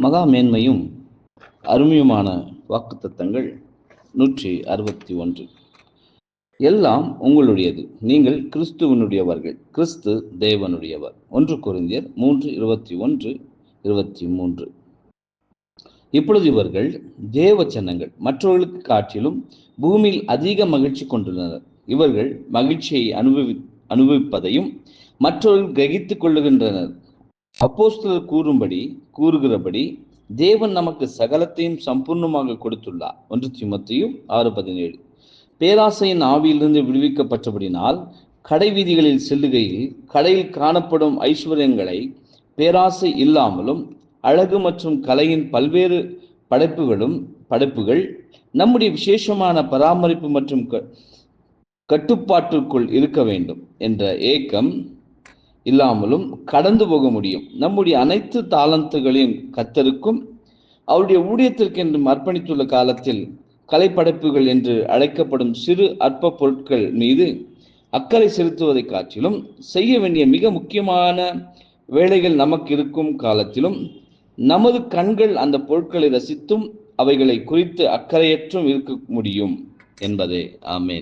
மகா மேன்மையும் அருமையுமான வாக்குத்தத்தங்கள் 161. எல்லாம் உங்களுடையது, நீங்கள் கிறிஸ்துவனுடையவர்கள், கிறிஸ்து தேவனுடையவர். 1 கொரிந்தியர் 3:21-23. இப்பொழுது இவர்கள் தேவ ஜனங்கள், மற்றவர்களுக்கு காட்டிலும் பூமியில் அதிக மகிழ்ச்சி கொண்டுள்ளனர். இவர்கள் மகிழ்ச்சியை அனுபவிப்பதையும் மற்றவர்கள் கிரகித்துக் கொள்ளுகின்றனர். அப்போஸ்தலர் கூறுகிறபடி தேவன் நமக்கு சகலத்தையும் சம்பூர்ணமாக கொடுத்துள்ளார். 1 தீமோத்தேயு 6:17. பேராசையின் ஆவியிலிருந்து விடுவிக்கப்பட்டபடினால் கடை வீதிகளில் செல்லுகையில் கடையில் காணப்படும் ஐஸ்வர்யங்களை பேராசை இல்லாமலும் அழகு மற்றும் கலையின் பல்வேறு படைப்புகள் நம்முடைய விசேஷமான பராமரிப்பு மற்றும் கட்டுப்பாட்டிற்குள் இருக்க வேண்டும் என்ற ஏக்கம் இல்லாமலும் கடந்து போக முடியும். நம்முடைய அனைத்து தாளந்துகளையும் கர்த்தருக்கும் அவருடைய ஊழியத்திற்கென்று அர்ப்பணித்துள்ள காலத்தில் கலைப்படைப்புகள் என்று அழைக்கப்படும் சிறு அற்ப பொருட்கள் மீது அக்கறை செலுத்துவதை காட்டிலும் செய்ய வேண்டிய மிக முக்கியமான வேலைகள் நமக்கு இருக்கும் காலத்திலும் நமது கண்கள் அந்த பொருட்களை ரசித்தும் அவைகளை குறித்து அக்கறையற்றும் இருக்க முடியும் என்பதே. ஆமேன்.